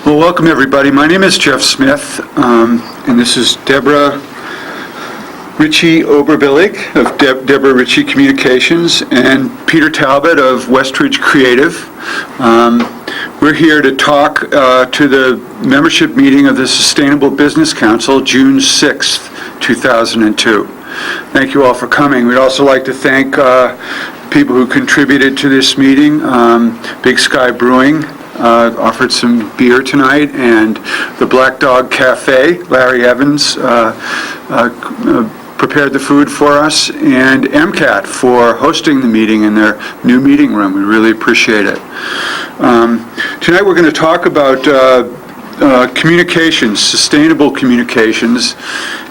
Well, welcome everybody. My name is Jeff Smith, and this is Deborah Richie Oberbillig of Deborah Richie Communications and Peter Talbot of Westridge Creative. We're here to talk to the membership meeting of the Sustainable Business Council, June 6th, 2002. Thank you all for coming. We'd also like to thank people who contributed to this meeting. Big Sky Brewing offered some beer tonight, and the Black Dog Cafe, Larry Evans, prepared the food for us, and MCAT for hosting the meeting in their new meeting room. We really appreciate it. Tonight we're going to talk about communications, sustainable communications,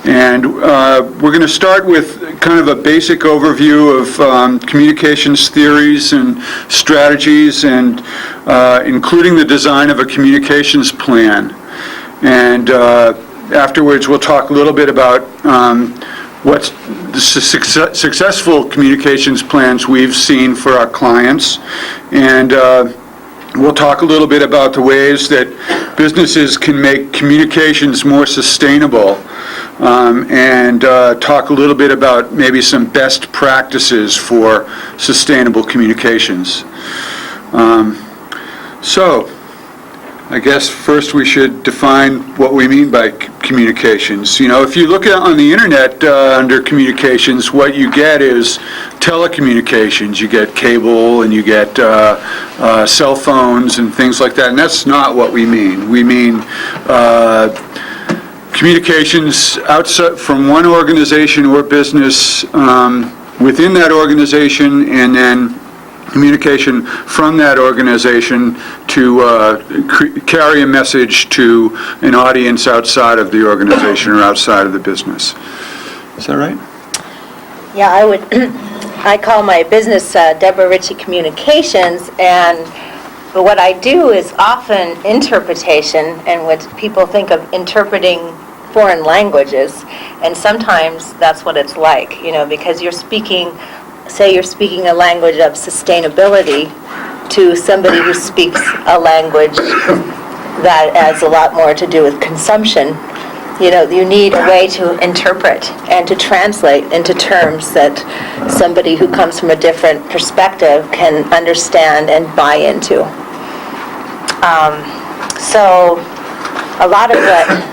and we're going to start with kind of a basic overview of communications theories and strategies, and including the design of a communications plan. And afterwards we'll talk a little bit about what's the successful communications plans we've seen for our clients, and we'll talk a little bit about the ways that businesses can make communications more sustainable, and talk a little bit about maybe some best practices for sustainable communications. So, I guess first we should define what we mean by communications. You know, if you look on the internet under communications, what you get is telecommunications. You get cable, and you get cell phones and things like that, and that's not what we mean. We mean communications outside from one organization or business within that organization, and then communication from that organization to carry a message to an audience outside of the organization or outside of the business. Is that right? Yeah, I call my business Deborah Richie Communications, and what I do is often interpretation, and what people think of interpreting foreign languages, and sometimes that's what it's like, you know, because you're speaking a language of sustainability to somebody who speaks a language that has a lot more to do with consumption. You know, you need a way to interpret and to translate into terms that somebody who comes from a different perspective can understand and buy into. So a lot of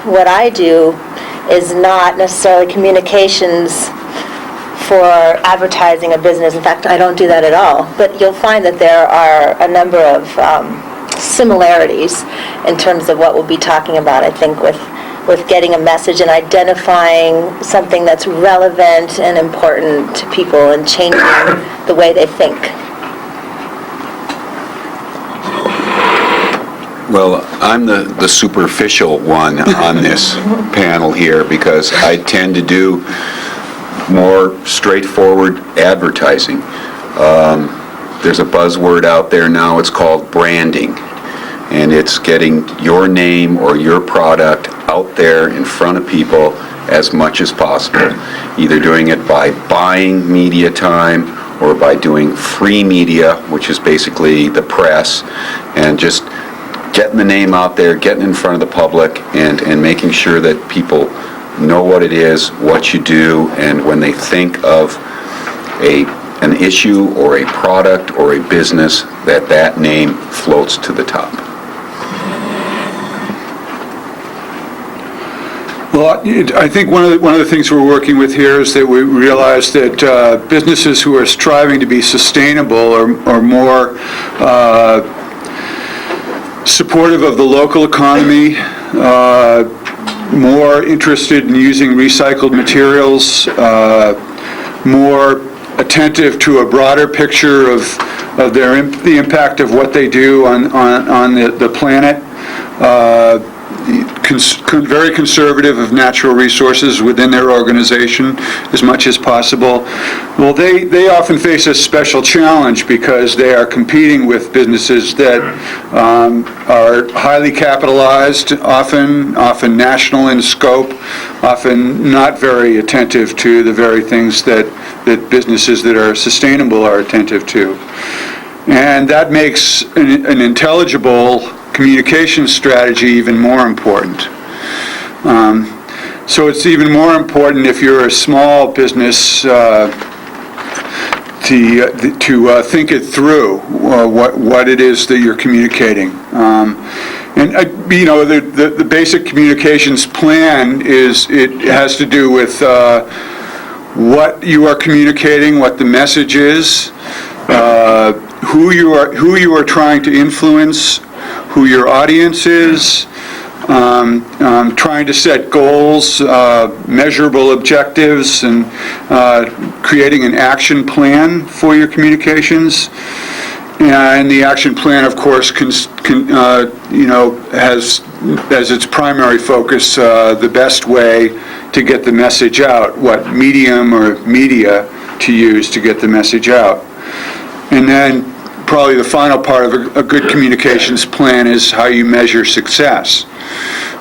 what I do is not necessarily communications for advertising a business. In fact, I don't do that at all. But you'll find that there are a number of similarities in terms of what we'll be talking about, I think, with getting a message and identifying something that's relevant and important to people and changing the way they think. Well, I'm the superficial one on this panel here, because I tend to do more straightforward advertising. There's a buzzword out there now, it's called branding, and it's getting your name or your product out there in front of people as much as possible, either doing it by buying media time or by doing free media, which is basically the press, and just getting the name out there, getting in front of the public, and making sure that people know what it is, what you do, and when they think of an issue or a product or a business, that name floats to the top. Well, I think one of the things we're working with here is that we realize that businesses who are striving to be sustainable are more supportive of the local economy, more interested in using recycled materials, more attentive to a broader picture of the impact of what they do on the planet, very conservative of natural resources within their organization as much as possible. Well, they often face a special challenge because they are competing with businesses that are highly capitalized, often national in scope, often not very attentive to the very things that businesses that are sustainable are attentive to. And that makes an intelligible communication strategy even more important. So it's even more important if you're a small business to think it through, what it is that you're communicating. The basic communications plan it has to do with what you are communicating, what the message is, who you are trying to influence, who your audience is, trying to set goals, measurable objectives, and creating an action plan for your communications. And the action plan, of course, has as its primary focus the best way to get the message out, what medium or media to use to get the message out. And then probably the final part of a good communications plan is how you measure success,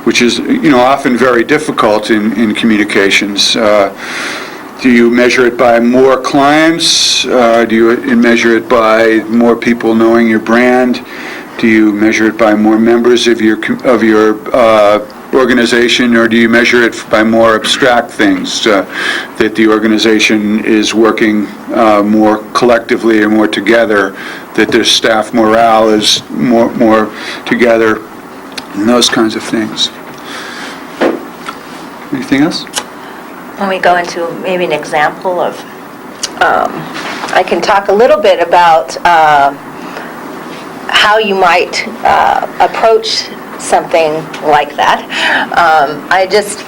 which is often very difficult in communications. Do you measure it by more clients? Do you measure it by more people knowing your brand? Do you measure it by more members of your organization, or do you measure it by more abstract things that the organization is working more collectively or more together, that their staff morale is more together, and those kinds of things. Anything else? When we go into maybe an example of, I can talk a little bit about how you might approach something like that.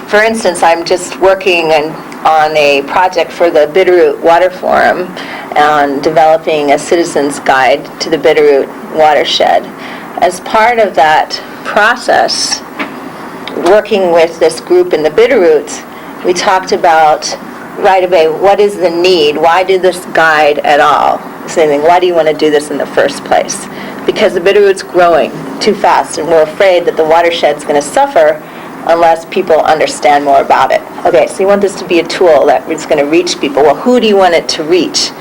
For instance, I'm just working on a project for the Bitterroot Water Forum on developing a citizen's guide to the Bitterroot watershed. As part of that process, working with this group in the Bitterroots, we talked about right away, what is the need? Why do this guide at all? Saying, why do you want to do this in the first place? Because the Bitterroot's growing too fast, and we're afraid that the watershed's going to suffer unless people understand more about it. Okay, so you want this to be a tool that is going to reach people. Well, who do you want it to reach?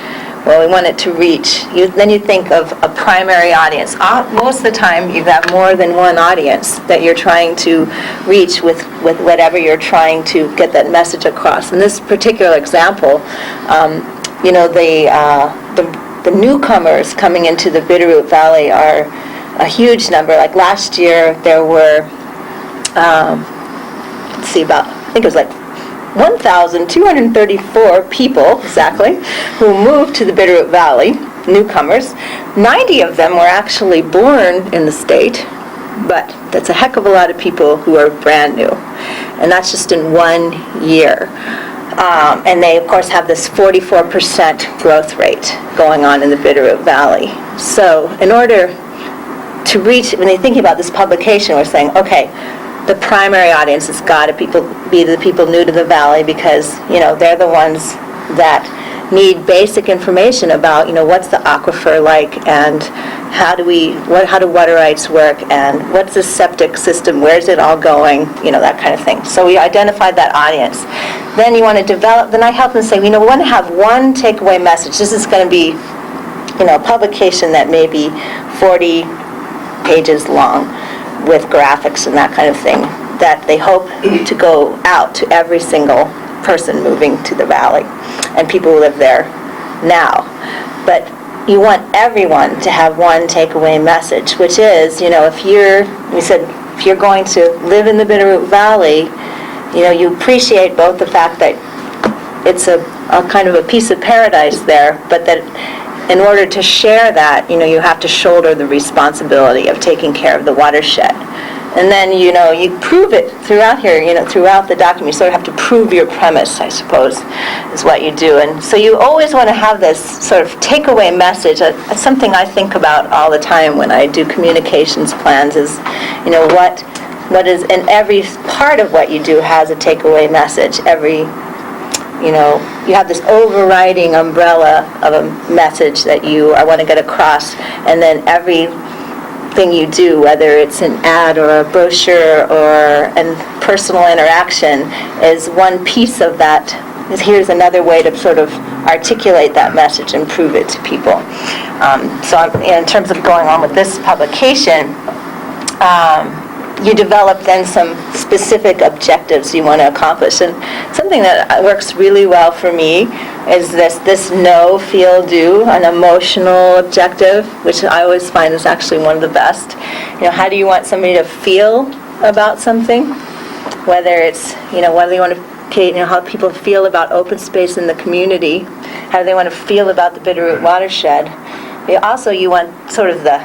Well, we want it to reach. Then you think of a primary audience. Most of the time, you have more than one audience that you're trying to reach with whatever you're trying to get that message across. In this particular example, the newcomers coming into the Bitterroot Valley are a huge number. Like last year, there were, I think it was like 1,234 people, exactly, who moved to the Bitterroot Valley, newcomers. 90 of them were actually born in the state, but that's a heck of a lot of people who are brand new. And that's just in 1 year. And they, of course, have this 44% growth rate going on in the Bitterroot Valley. So in order to reach, when they're thinking about this publication, we're saying, okay, the primary audience has got to be the people new to the valley, because they're the ones that need basic information about what's the aquifer like, and how do water rights work, and what's the septic system, where's it all going, that kind of thing. So we identified that audience. Then you want to develop. Then I help them say, we want to have one takeaway message. This is going to be a publication that may be 40 pages long, with graphics and that kind of thing, that they hope to go out to every single person moving to the valley and people who live there now. But you want everyone to have one takeaway message, which is, if you're going to live in the Bitterroot Valley, you appreciate both the fact that it's a kind of a piece of paradise there, but that in order to share that, you have to shoulder the responsibility of taking care of the watershed. And then, you prove it throughout here, throughout the document. You sort of have to prove your premise, I suppose, is what you do. And so you always want to have this sort of takeaway message. That's something I think about all the time when I do communications plans is, what is, and every part of what you do has a takeaway message. You have this overriding umbrella of a message that I want to get across, and then everything you do, whether it's an ad or a brochure or a personal interaction, is one piece of that. Here's another way to sort of articulate that message and prove it to people. So in terms of going on with this publication, you develop then some specific objectives you want to accomplish. And something that works really well for me is this know, feel, do, an emotional objective, which I always find is actually one of the best. How do you want somebody to feel about something? Whether it's, whether you want to, how people feel about open space in the community, how do they want to feel about the Bitterroot watershed. Also, you want sort of the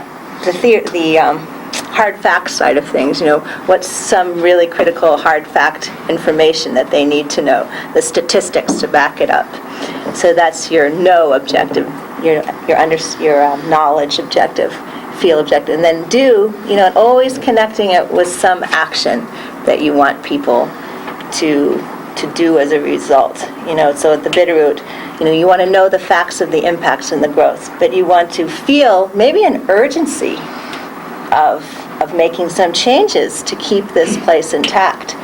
hard fact side of things, what's some really critical hard fact information that they need to know, the statistics to back it up. So that's your know objective, your knowledge objective, feel objective. And then do, always connecting it with some action that you want people to do as a result. So at the Bitterroot, you want to know the facts of the impacts and the growth, but you want to feel maybe an urgency of making some changes to keep this place intact.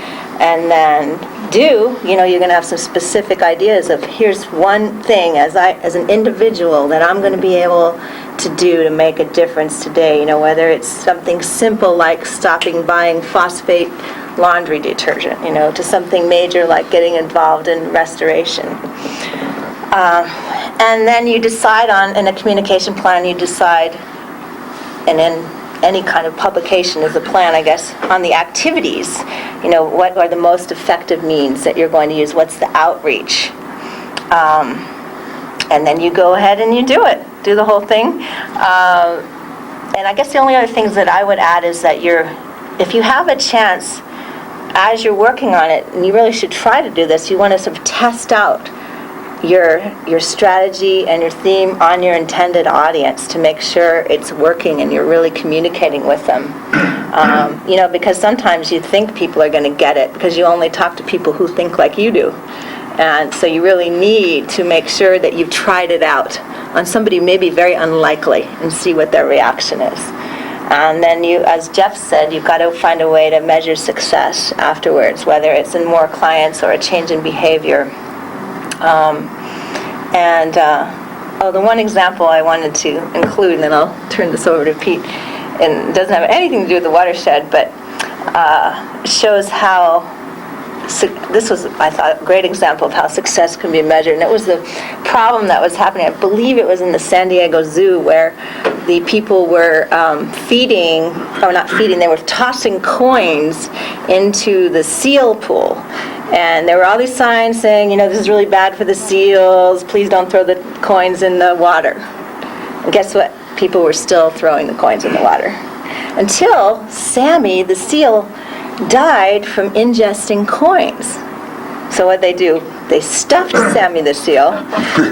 And then do, you're going to have some specific ideas of here's one thing as an individual that I'm going to be able to do to make a difference today, whether it's something simple like stopping buying phosphate laundry detergent, to something major like getting involved in restoration. And then you decide in a communication plan, you decide, and in any kind of publication is a plan, I guess, on the activities. What are the most effective means that you're going to use? What's the outreach? And then you go ahead and you do it. Do the whole thing. And I guess the only other things that I would add is that if you have a chance, as you're working on it, and you really should try to do this, you want to sort of test out your strategy and your theme on your intended audience to make sure it's working and you're really communicating with them. Because sometimes you think people are going to get it because you only talk to people who think like you do. And so you really need to make sure that you've tried it out on somebody maybe very unlikely and see what their reaction is. And then as Jeff said, you've got to find a way to measure success afterwards, whether it's in more clients or a change in behavior. The one example I wanted to include, and then I'll turn this over to Pete, and it doesn't have anything to do with the watershed, but shows how this was, I thought, a great example of how success can be measured. And it was the problem that was happening, I believe it was in the San Diego Zoo, where the people were they were tossing coins into the seal pool. And there were all these signs saying, this is really bad for the seals, please don't throw the coins in the water. And guess what? People were still throwing the coins in the water. Until Sammy, the seal, died from ingesting coins. So what'd they do? They stuffed Sammy the seal.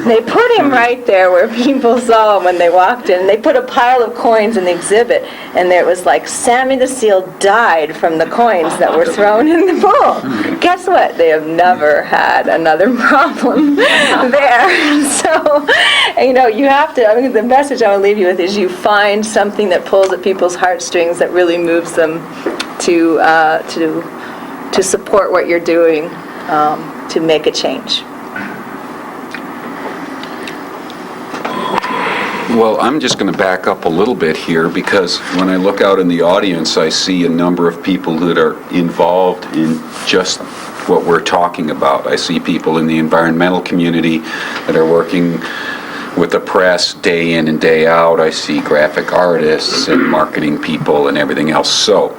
They put him right there where people saw him when they walked in. They put a pile of coins in the exhibit, and there was like, Sammy the seal died from the coins that were thrown in the pool. Guess what? They have never had another problem there. So, you have to, the message I want to leave you with is you find something that pulls at people's heartstrings that really moves them to support what you're doing. To make a change. Well, I'm just going to back up a little bit here, because when I look out in the audience, I see a number of people that are involved in just what we're talking about. I see people in the environmental community that are working with the press day in and day out. I see graphic artists and marketing people and everything else. So,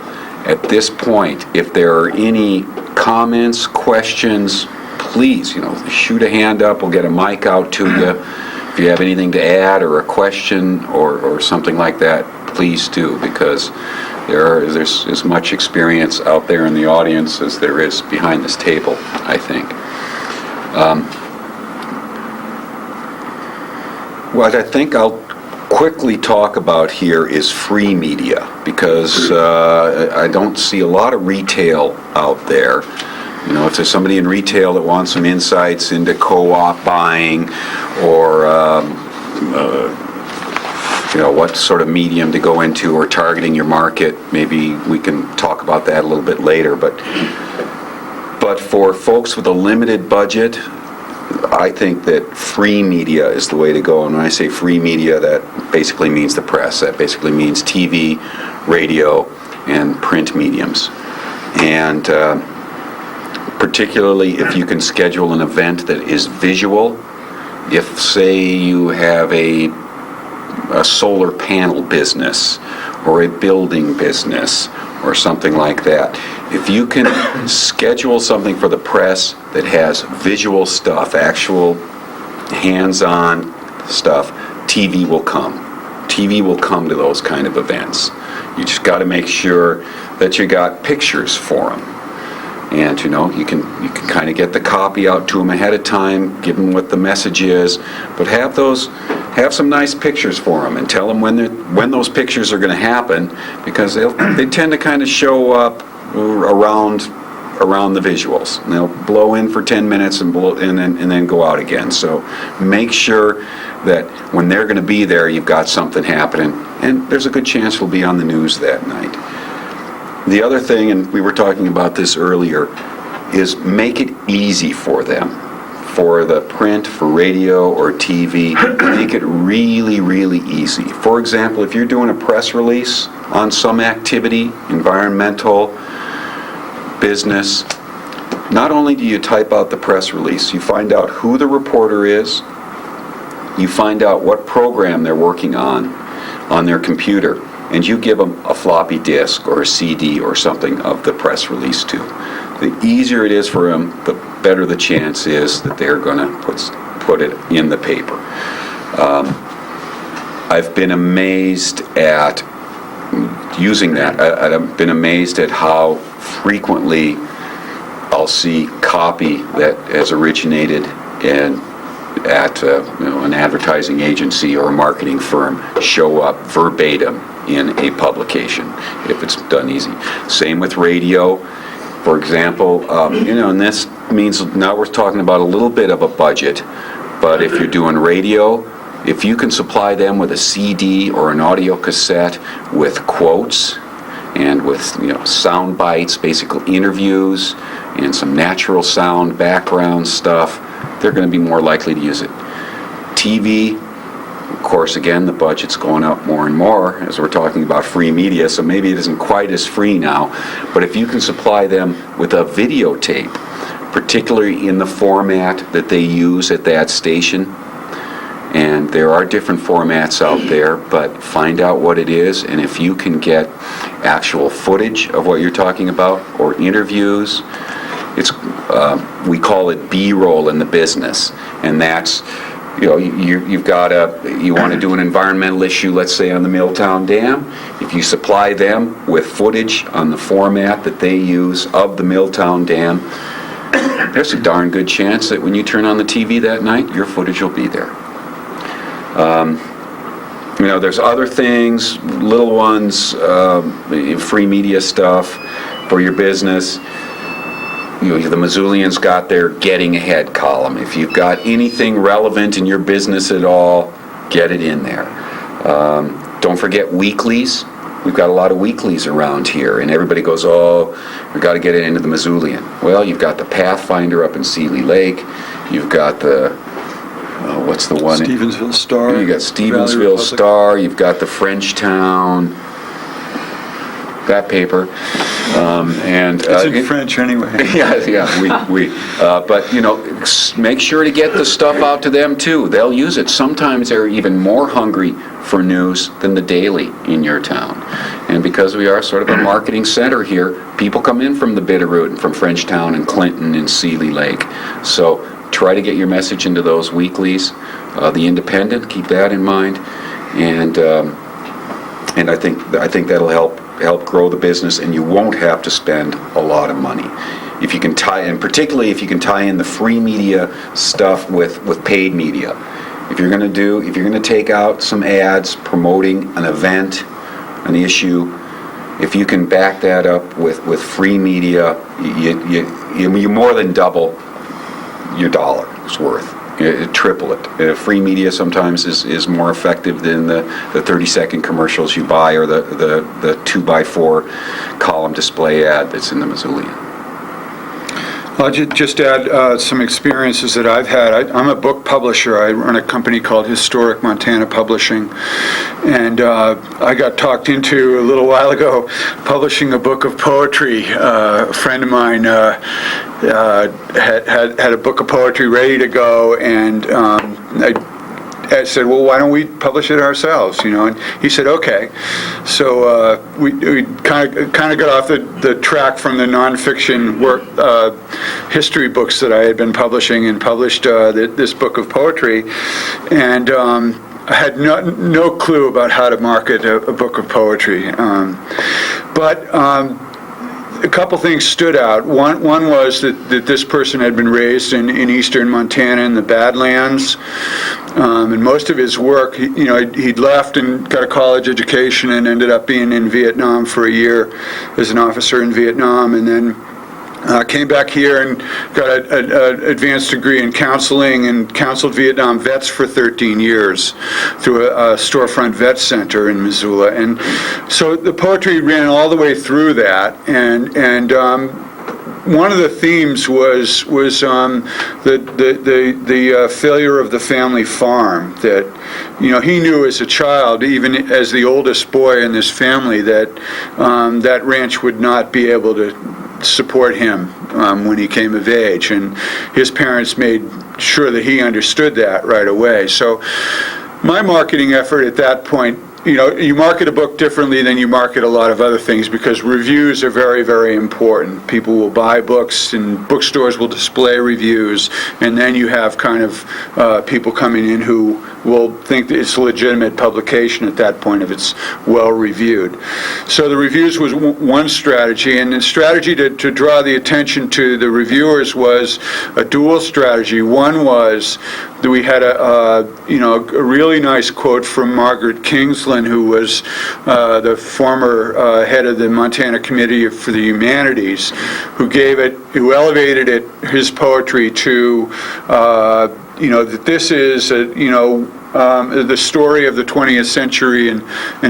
at this point, if there are any comments, questions, please, shoot a hand up. We'll get a mic out to you. If you have anything to add or a question or something like that, please do, because there's as much experience out there in the audience as there is behind this table, I think. What I think I'll quickly talk about here is free media, because I don't see a lot of retail out there. If there's somebody in retail that wants some insights into co-op buying or what sort of medium to go into or targeting your market, maybe we can talk about that a little bit later. But for folks with a limited budget, I think that free media is the way to go. And when I say free media, that basically means the press. That basically means TV, radio, and print mediums. And particularly if you can schedule an event that is visual. If, say, you have a solar panel business or a building business or something like that, if you can schedule something for the press that has visual stuff, actual hands-on stuff, TV will come. TV will come to those kind of events. You just got to make sure that you got pictures for them. And, you know, you can kind of get the copy out to them ahead of time, give them what the message is, but have some nice pictures for them and tell them when those pictures are going to happen, because they tend to kind of show up around the visuals. And they'll blow in for 10 minutes and then go out again. So make sure that when they're going to be there, you've got something happening, and there's a good chance it'll be on the news that night. The other thing, and we were talking about this earlier, is make it easy for them. For the print, for radio or TV, make it really, really easy. For example, if you're doing a press release on some activity, environmental, business, not only do you type out the press release, you find out who the reporter is, you find out what program they're working on their computer, and you give them a floppy disk or a CD or something of the press release too. The easier it is for them, the better the chance is that they're going to put it in the paper. I've been amazed at using that. I've been amazed at how frequently I'll see copy that has originated at an advertising agency or a marketing firm show up verbatim in a publication if it's done easy. Same with radio, for example. And this means now we're talking about a little bit of a budget, but if you're doing radio, if you can supply them with a CD or an audio cassette with quotes and with sound bites, basically interviews, and some natural sound background stuff, they're going to be more likely to use it. TV, of course, again, the budget's going up more and more as we're talking about free media, so maybe it isn't quite as free now, but if you can supply them with a videotape, particularly in the format that they use at that station, and there are different formats out there, but find out what it is, and if you can get actual footage of what you're talking about or interviews, we call it B-roll in the business, and that's you want to do an environmental issue, let's say on the Milltown Dam. If you supply them with footage on the format that they use of the Milltown Dam, there's a darn good chance that when you turn on the TV that night, your footage will be there. There's other things, little ones, free media stuff for your business. The Missoulians got their Getting Ahead column. If you've got anything relevant in your business at all, get it in there. Don't forget weeklies. We've got a lot of weeklies around here, and everybody goes, oh, we've got to get it into the Missoulian. Well, you've got the Pathfinder up in Seeley Lake. You've got the, what's the one? Stevensville Star. You've got Stevensville Star. You've got the Frenchtown. That paper. It's in French anyway. But make sure to get the stuff out to them too. They'll use it. Sometimes they're even more hungry for news than the Daily in your town. And because we are sort of a marketing center here, people come in from the Bitterroot and from Frenchtown and Clinton and Seeley Lake. So try to get your message into those weeklies. The Independent, keep that in mind. And I think that'll help grow the business, and you won't have to spend a lot of money. If you can particularly if you can tie in the free media stuff with paid media. If you're going to take out some ads promoting an event, an issue, if you can back that up with free media, you more than double your dollar's worth. Triple it. Free media sometimes is more effective than the 30-second commercials you buy or the 2x4 column display ad that's in the Missoulian. I'll just add some experiences that I've had. I'm a book publisher. I run a company called Historic Montana Publishing, and I got talked into a little while ago publishing a book of poetry. A friend of mine had a book of poetry ready to go, and I said, well, why don't we publish it ourselves, and he said, okay. So we kind of got off the track from the nonfiction work, history books that I had been publishing, and published this book of poetry, and I had no clue about how to market a book of poetry. But a couple things stood out. One was that this person had been raised in eastern Montana in the Badlands, and most of his work, he'd left and got a college education and ended up being in Vietnam for a year as an officer in Vietnam, and then came back here and got an advanced degree in counseling and counseled Vietnam vets for 13 years through a storefront vet center in Missoula. And so the poetry ran all the way through that, and one of the themes was the failure of the family farm. That he knew as a child, even as the oldest boy in this family, that that ranch would not be able to support him when he came of age, and his parents made sure that he understood that right away. So my marketing effort at that point, you market a book differently than you market a lot of other things, because reviews are very, very important. People will buy books, and bookstores will display reviews, and then you have kind of people coming in who will think that it's a legitimate publication at that point if it's well reviewed. So the reviews was one strategy, and the strategy to draw the attention to the reviewers was a dual strategy. One was that we had a really nice quote from Margaret Kingsland, who was the former head of the Montana Committee for the Humanities, who elevated his poetry to that this is the story of the 20th century in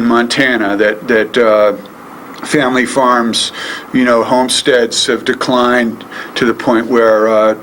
Montana, that family farms, homesteads have declined to the point where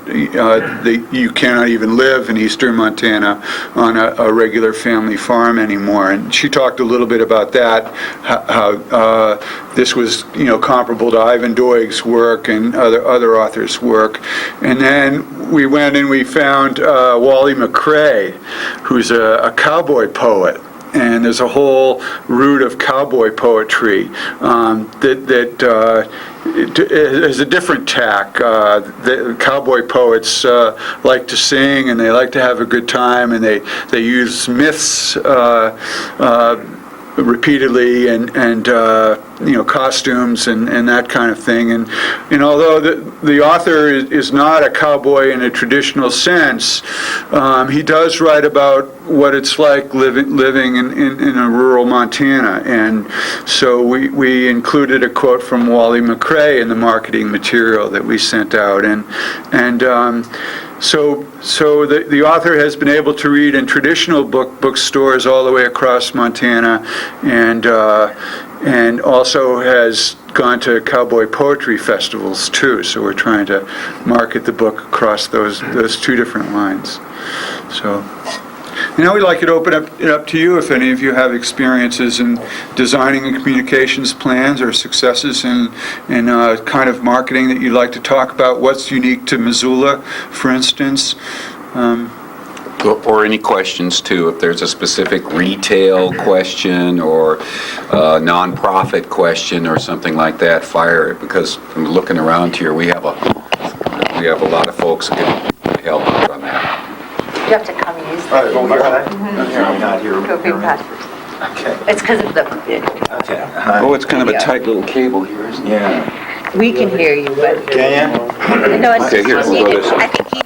you cannot even live in eastern Montana on a regular family farm anymore. And she talked a little bit about that, how this was, comparable to Ivan Doig's work and other authors' work. And then we went and we found Wally McCrae, who's a cowboy poet. And there's a whole root of cowboy poetry that is a different tack. The cowboy poets like to sing, and they like to have a good time, and they use myths repeatedly, and costumes and that kind of thing. And although the author is not a cowboy in a traditional sense, he does write about what it's like living in a rural Montana. And so we included a quote from Wally McCrae in the marketing material that we sent out, So the author has been able to read in traditional bookstores all the way across Montana, and also has gone to cowboy poetry festivals too. So we're trying to market the book across those two different lines. So now we'd like to open it up to you if any of you have experiences in designing a communications plans or successes in kind of marketing that you'd like to talk about. What's unique to Missoula, for instance? Or any questions too. If there's a specific retail question or a nonprofit question or something like that, fire it, because from looking around here, we have a lot of folks who can help out on that. You have to come use All right, the well, I'm not here. Go big passwords. Okay. It's because of the, Okay. Oh, it's kind of a tight little cable here, isn't it? Yeah. we can hear you, but. Can you? No, it's Okay, here, we'll go this way. I think he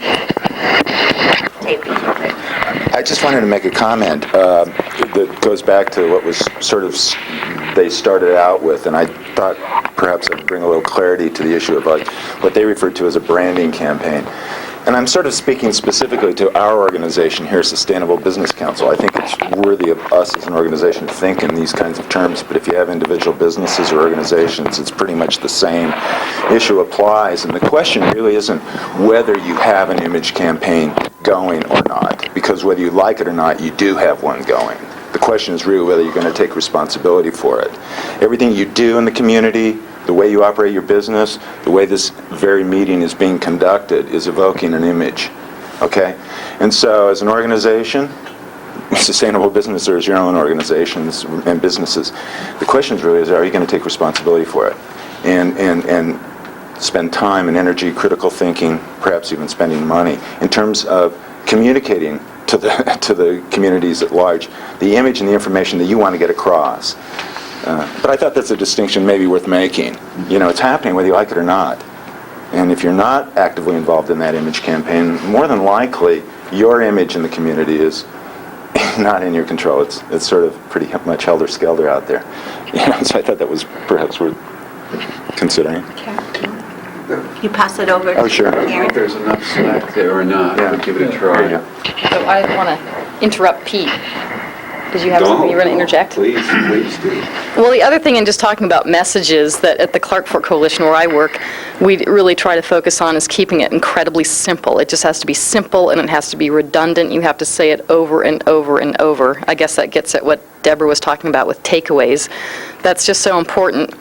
taping it. I just wanted to make a comment that goes back to what was sort of they started out with, and I thought perhaps I'd bring a little clarity to the issue of like what they referred to as a branding campaign. and I'm sort of speaking specifically to our organization here, Sustainable Business Council. I think it's worthy of us as an organization to think in these kinds of terms, but if you have individual businesses or organizations, it's pretty much the same issue applies. And the question really isn't whether you have an image campaign going or not, because whether you like it or not, you do have one going. The question is really whether you're going to take responsibility for it. Everything you do in the community, the way you operate your business, the way this very meeting is being conducted is evoking an image, okay? And so as an organization, Sustainable Business, or as your own organizations and businesses, the question is really are you going to take responsibility for it? And spend time and energy, critical thinking, perhaps even spending money in terms of communicating to the communities at large the image and the information that you want to get across. But I thought that's a distinction maybe worth making. You know, it's happening whether you like it or not. And if you're not actively involved in that image campaign, more than likely your image in the community is not in your control. It's sort of pretty much helter-skelter out there. You know, so I thought that was perhaps worth considering. You pass it over to Oh, sure. I don't know if there's enough slack there or not. Yeah. We'll give it a try. So I want to interrupt Pete. Did you have something you were going to interject? Please do. Well, the other thing in just talking about messages that at the Clark Fork Coalition where I work, we really try to focus on is keeping it incredibly simple. It just has to be simple and it has to be redundant. You have to say it over and over and over. I guess that gets at what Deborah was talking about with takeaways. That's just so important.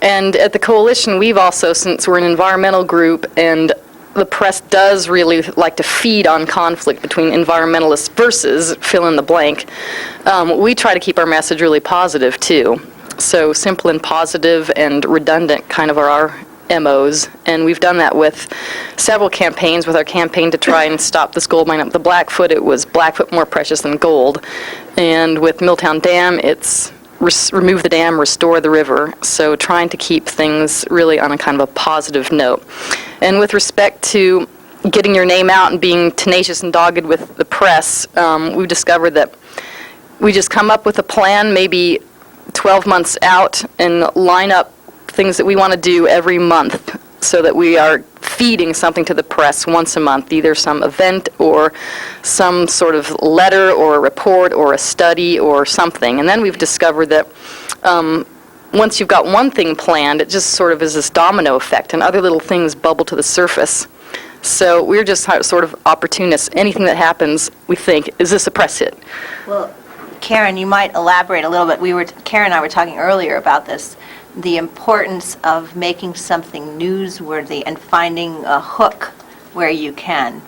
And at the coalition, we've also, since we're an environmental group and the press does really like to feed on conflict between environmentalists versus fill in the blank, we try to keep our message really positive too. So simple and positive and redundant kind of are our MOs, and we've done that with several campaigns. With our campaign to try and stop this gold mine up the Blackfoot, it was Blackfoot more precious than gold. And with Milltown Dam, it's remove the dam, restore the river. So trying to keep things really on a kind of a positive note. And with respect to getting your name out and being tenacious and dogged with the press, we've discovered that we just come up with a plan maybe 12 months out and line up things that we want to do every month so that we are feeding something to the press once a month, either some event or some sort of letter or a report or a study or something. And then we've discovered that once you've got one thing planned, it just sort of is this domino effect, and other little things bubble to the surface. So we're just sort of opportunists. Anything that happens, we think, is this a press hit? Well, Karen, you might elaborate a little bit. Karen and I were talking earlier about this, the importance of making something newsworthy and finding a hook where you can,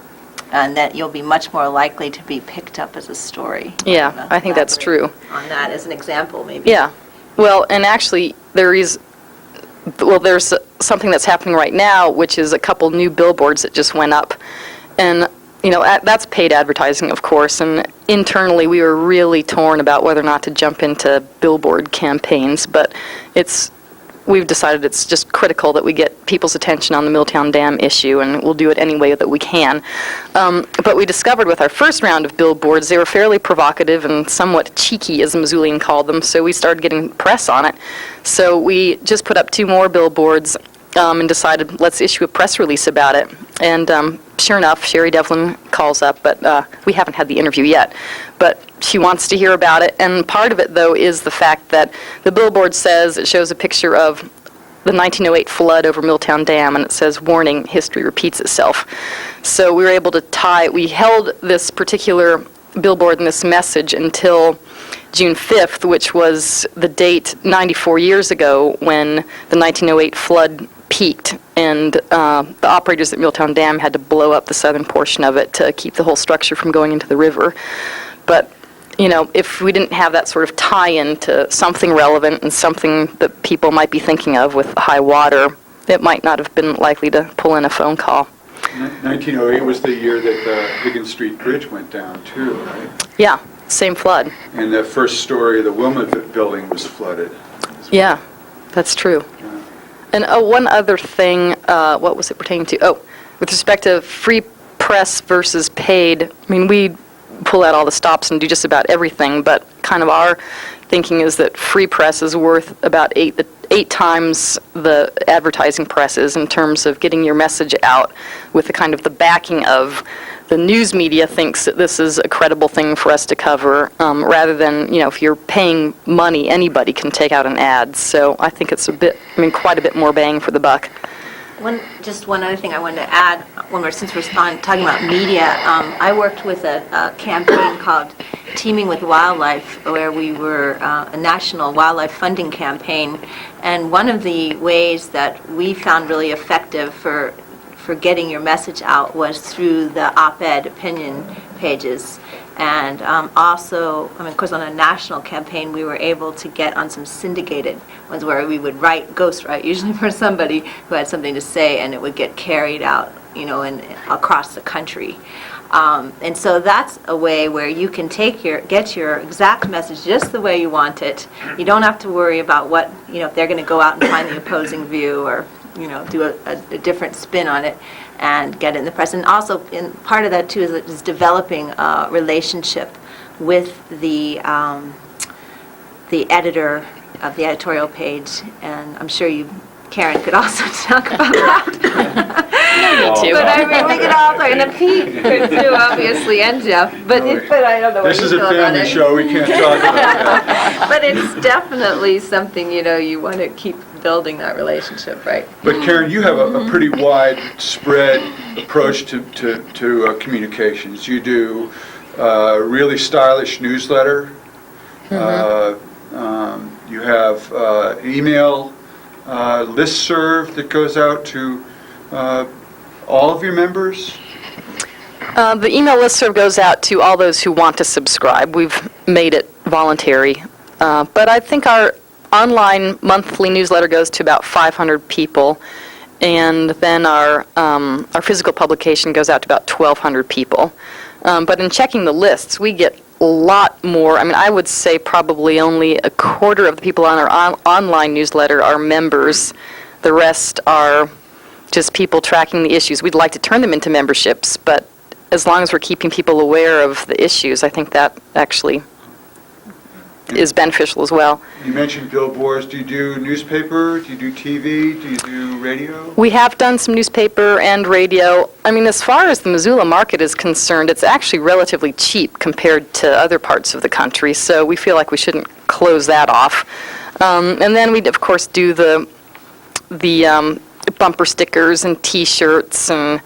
and that you'll be much more likely to be picked up as a story. Yeah, I think that's true. On that as an example, maybe. Yeah. Well, and actually, there's something that's happening right now, which is a couple new billboards that just went up. And, you know, that's paid advertising, of course, and internally we were really torn about whether or not to jump into billboard campaigns, but we've decided it's just critical that we get people's attention on the Milltown Dam issue, and we'll do it any way that we can. But we discovered with our first round of billboards, they were fairly provocative and somewhat cheeky, as the Missoulian called them, so we started getting press on it. So we just put up 2 more billboards and decided, let's issue a press release about it. And sure enough, Sherry Devlin calls up, but we haven't had the interview yet. But she wants to hear about it, and part of it, though, is the fact that the billboard says, it shows a picture of the 1908 flood over Milltown Dam, and it says, warning, history repeats itself. So we were able to we held this particular billboard and this message until June 5th, which was the date 94 years ago when the 1908 flood peaked, and the operators at Milltown Dam had to blow up the southern portion of it to keep the whole structure from going into the river. But, you know, if we didn't have that sort of tie-in to something relevant and something that people might be thinking of with high water, it might not have been likely to pull in a phone call. 1908 was the year that the Higgins Street Bridge went down, too, right? Yeah, same flood. And the first story of the Wilma building was flooded. Yeah, that's true. Yeah. And one other thing, what was it pertaining to? Oh, with respect to free press versus paid, I mean, we pull out all the stops and do just about everything, but kind of our thinking is that free press is worth about 8 8 times the advertising presses in terms of getting your message out with the kind of the backing of the news media thinks that this is a credible thing for us to cover, rather than, if you're paying money, anybody can take out an ad. So I think it's quite a bit more bang for the buck. Just one other thing I wanted to add, since we're talking about media, I worked with a campaign called Teaming with Wildlife, where we were a national wildlife funding campaign, and one of the ways that we found really effective for getting your message out was through the op-ed opinion pages. And also, of course, on a national campaign, we were able to get on some syndicated ones where we would ghostwrite, usually for somebody who had something to say, and it would get carried out, across the country. And so that's a way where you can get your exact message just the way you want it. You don't have to worry about what, if they're going to go out and find the opposing view or do a different spin on it and get it in the press. And also, part of that, too, is developing a relationship with the editor of the editorial page. And I'm sure Karen could also talk about that. But I mean, we could all talk, and then Pete could too, obviously, and Jeff. But I don't know what This you is a feel about family it. show, we can't talk about that. But it's definitely something, you want to keep building that relationship, right? But Karen, you have a pretty widespread approach to communications. You do a really stylish newsletter. You have email listserv that goes out to all of your members. The email listserv goes out to all those who want to subscribe. We've made it voluntary. But I think our online monthly newsletter goes to about 500 people, and then our physical publication goes out to about 1,200 people. But in checking the lists, we get a lot more. I would say probably only a quarter of the people on our online newsletter are members. The rest are just people tracking the issues. We'd like to turn them into memberships, but as long as we're keeping people aware of the issues, I think that actually is beneficial as well. You mentioned billboards. Do you do newspaper? Do you do TV? Do you do radio? We have done some newspaper and radio. As far as the Missoula market is concerned, it's actually relatively cheap compared to other parts of the country, so we feel like we shouldn't close that off. And then we, of course, do the bumper stickers and T-shirts and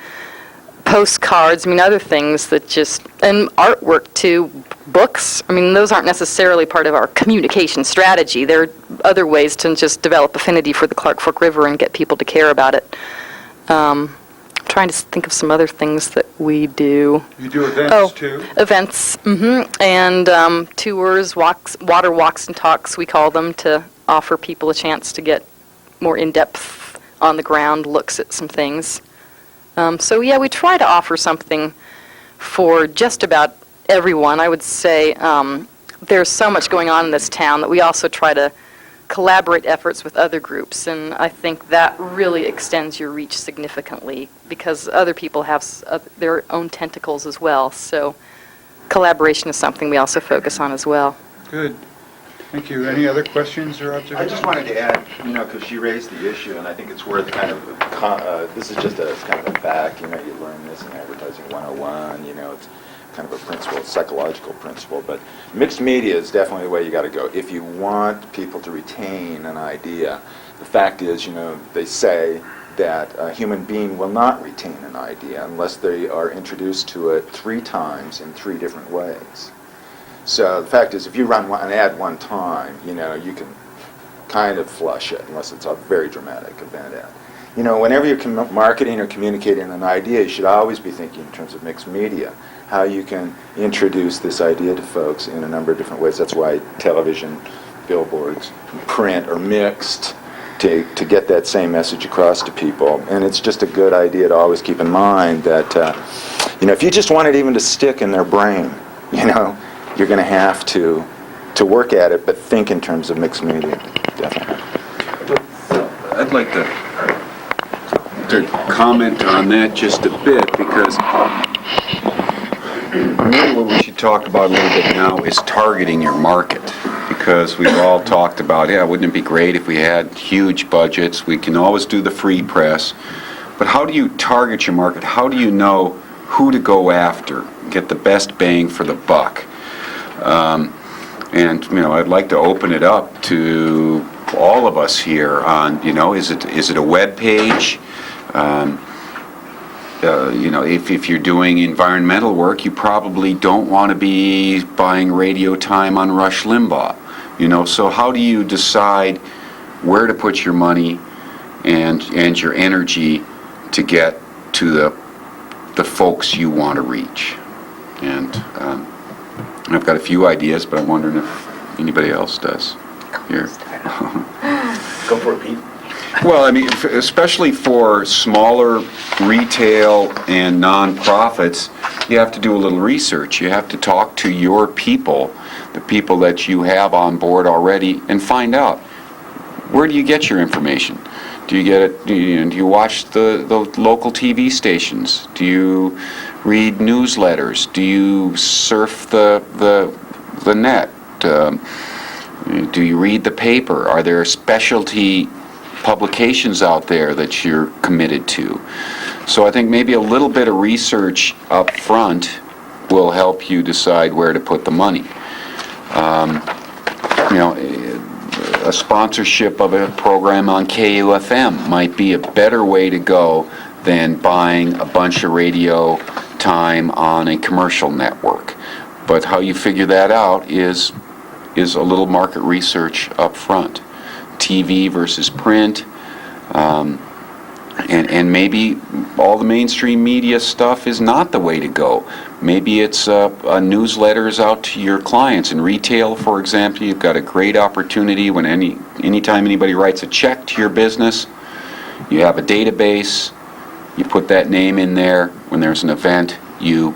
postcards, other things that and artwork too, books. Those aren't necessarily part of our communication strategy. There are other ways to just develop affinity for the Clark Fork River and get people to care about it. I'm trying to think of some other things that we do. You do events too? Events, and tours, water walks and talks, we call them, to offer people a chance to get more in-depth, on-the-ground looks at some things. So yeah, we try to offer something for just about everyone. I would say there's so much going on in this town that we also try to collaborate efforts with other groups, and I think that really extends your reach significantly because other people have their own tentacles as well. So collaboration is something we also focus on as well. Good. Thank you. Any other questions or observations? I just wanted to add, because she raised the issue, and I think it's worth kind of, this is just a kind of a fact, you learn this in Advertising 101, it's kind of a principle, psychological principle, but mixed media is definitely the way you got to go. If you want people to retain an idea, the fact is, they say that a human being will not retain an idea unless they are introduced to it 3 times in 3 different ways. So the fact is, if you run an ad one time, you can kind of flush it, unless it's a very dramatic event ad. Whenever you're marketing or communicating an idea, you should always be thinking in terms of mixed media, how you can introduce this idea to folks in a number of different ways. That's why television, billboards, print are mixed to get that same message across to people. And it's just a good idea to always keep in mind that, if you just want it even to stick in their brain, you're going to have to work at it, but think in terms of mixed media, definitely. I'd like to comment on that just a bit, because really what we should talk about a little bit now is targeting your market. because we've all talked about, yeah, wouldn't it be great if we had huge budgets? We can always do the free press. But how do you target your market? How do you know who to go after, get the best bang for the buck? And, I'd like to open it up to all of us here on, is it a web page? If you're doing environmental work, you probably don't want to be buying radio time on Rush Limbaugh. So how do you decide where to put your money and your energy to get to the folks you want to reach? And I've got a few ideas, but I'm wondering if anybody else does here. Go for it, Pete. Well, especially for smaller retail and nonprofits, you have to do a little research. You have to talk to your people, the people that you have on board already, and find out, where do you get your information? Do you get it? Do you watch the local TV stations? Do you read newsletters? Do you surf the net? Do you read the paper? Are there specialty publications out there that you're committed to? So I think maybe a little bit of research up front will help you decide where to put the money. A sponsorship of a program on KUFM might be a better way to go than buying a bunch of radio time on a commercial network. But how you figure that out is a little market research up front. TV versus print, and maybe all the mainstream media stuff is not the way to go. Maybe it's newsletters out to your clients. In retail, for example, you've got a great opportunity when anytime anybody writes a check to your business, you have a database, you put that name in there. When there's an event, you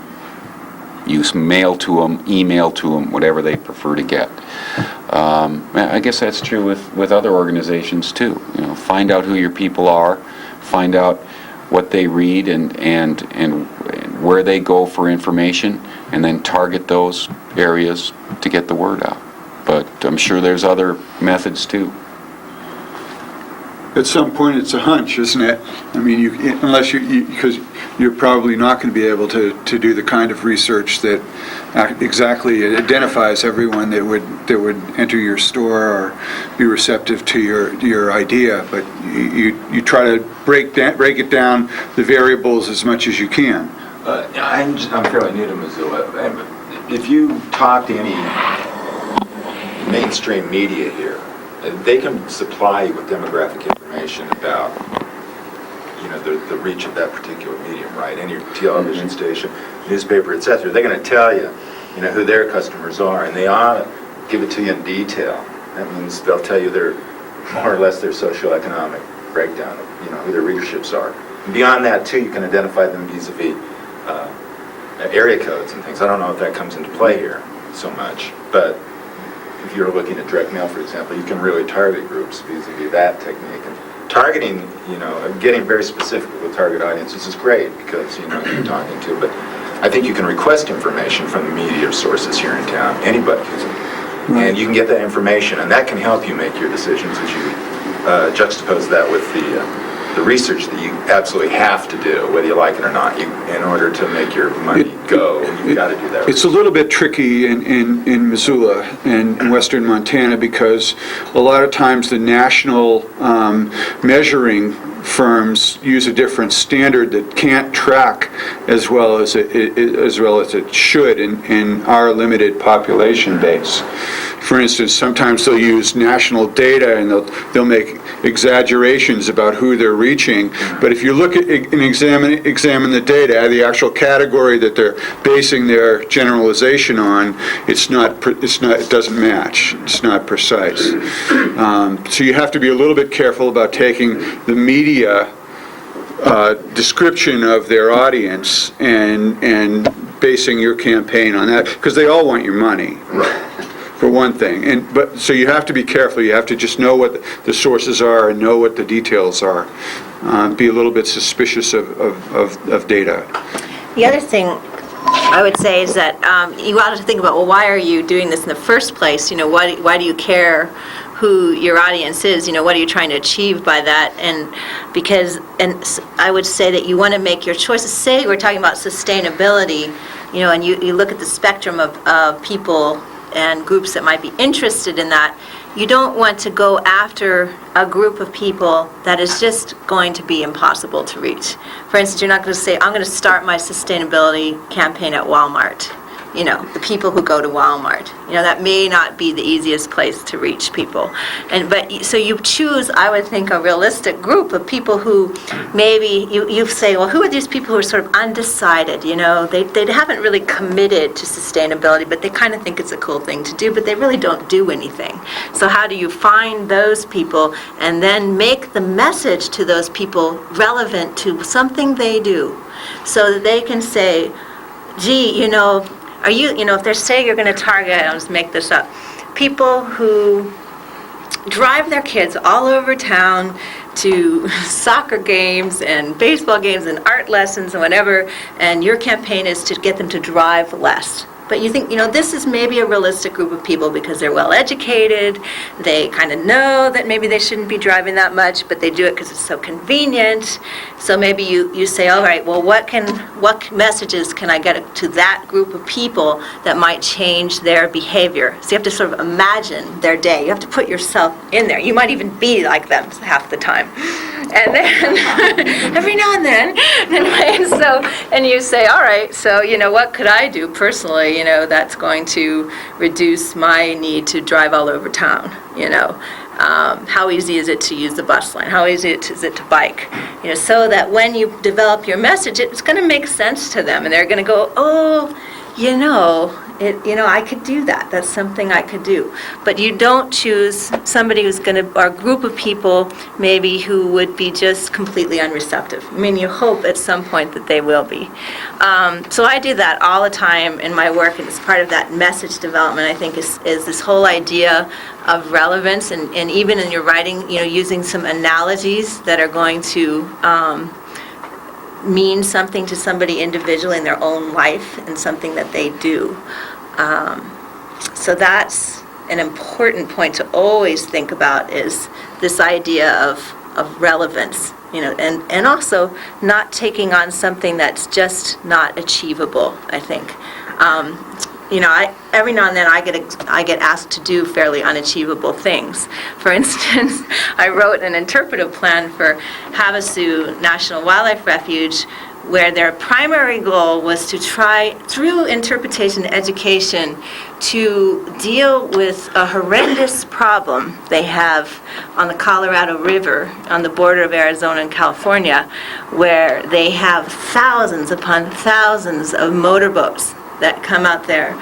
mail to them, email to them, whatever they prefer to get. I guess that's true with other organizations too. Find out who your people are, find out what they read and where they go for information, and then target those areas to get the word out. But I'm sure there's other methods too. At some point, it's a hunch, isn't it? Unless because you're probably not going to be able to do the kind of research that exactly identifies everyone that would enter your store or be receptive to your idea. But you try to break it down, the variables, as much as you can. I'm fairly new to Missoula. If you talk to any mainstream media here, they can supply you with demographic information about, the reach of that particular medium, right? Any television station, newspaper, etc. They're going to tell you, who their customers are, and they ought to give it to you in detail. That means they'll tell you more or less their socioeconomic breakdown of, who their readerships are. And beyond that, too, you can identify them vis-a-vis area codes and things. I don't know if that comes into play here so much, but if you're looking at direct mail, for example, you can really target groups vis-a-vis that technique. And targeting, getting very specific with target audiences is great because, who you're talking to. But I think you can request information from the media sources here in town, anybody who's and you can get that information, and that can help you make your decisions as you juxtapose that with the research that you absolutely have to do, whether you like it or not. In order to make your money go, you've got to do that. It's a little bit tricky in Missoula and in western Montana because a lot of times the national measuring firms use a different standard that can't track as well as it should in our limited population base. For instance, sometimes they'll use national data and they'll make exaggerations about who they're reaching. But if you look at and examine the data, the actual category that they're basing their generalization on, it doesn't match. It's not precise. So you have to be a little bit careful about taking the media description of their audience and basing your campaign on that, because they all want your money. Right. For one thing, so you have to be careful. You have to just know what the sources are and know what the details are. Be a little bit suspicious of data. The other thing I would say is that you ought to think about, well, why are you doing this in the first place? Why do you care who your audience is? What are you trying to achieve by that? And I would say that you want to make your choices. Say we're talking about sustainability, and you look at the spectrum of people and groups that might be interested in that. You don't want to go after a group of people that is just going to be impossible to reach. For instance, you're not going to say, I'm going to start my sustainability campaign at Walmart. The people who go to Walmart. That may not be the easiest place to reach people. So you choose, I would think, a realistic group of people who maybe you say, well, who are these people who are sort of undecided? They haven't really committed to sustainability, but they kind of think it's a cool thing to do, but they really don't do anything. So how do you find those people and then make the message to those people relevant to something they do, so that they can say, gee, are you, if they're saying you're going to target, I'll just make this up, people who drive their kids all over town to soccer games and baseball games and art lessons and whatever, and your campaign is to get them to drive less. But you think, this is maybe a realistic group of people because they're well educated, they kind of know that maybe they shouldn't be driving that much, but they do it because it's so convenient. So maybe you say, all right, well, what messages can I get to that group of people that might change their behavior? So you have to sort of imagine their day. You have to put yourself in there. You might even be like them half the time. And then, every now and then, and you say, all right, so, what could I do personally, that's going to reduce my need to drive all over town, how easy is it to use the bus line? How easy is it to bike? So that when you develop your message, it's going to make sense to them, and they're going to go, oh, I could do that. That's something I could do. But you don't choose somebody who's going to, or a group of people maybe who would be just completely unreceptive. I mean, you hope at some point that they will be. So I do that all the time in my work, and it's part of that message development, I think, is this whole idea of relevance, and even in your writing, using some analogies that are going to mean something to somebody individually in their own life and something that they do. So that's an important point to always think about, is this idea of relevance, and also not taking on something that's just not achievable, I think. Every now and then I get asked to do fairly unachievable things. For instance, I wrote an interpretive plan for Havasu National Wildlife Refuge, where their primary goal was to try, through interpretation and education, to deal with a horrendous problem they have on the Colorado River on the border of Arizona and California, where they have thousands upon thousands of motorboats that come out there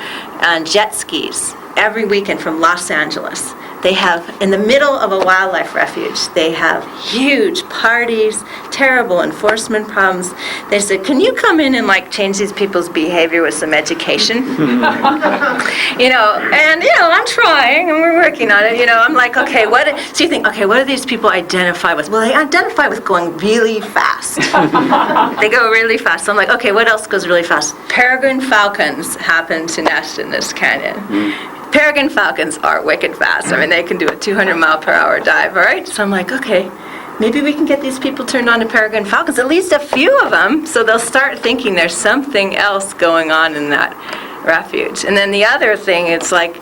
on jet skis every weekend from Los Angeles. They have, in the middle of a wildlife refuge, they have huge parties, terrible enforcement problems. They said, can you come in and change these people's behavior with some education? I'm trying, and we're working on it. I'm like, okay, so you think, okay, what do these people identify with? Well, they identify with going really fast. They go really fast. So I'm like, okay, what else goes really fast? Peregrine falcons happen to nest in this canyon. Peregrine falcons are wicked fast. I mean, they can do a 200-mile-per-hour dive, all right? So I'm like, okay, maybe we can get these people turned on to peregrine falcons, at least a few of them, so they'll start thinking there's something else going on in that refuge. And then the other thing, it's I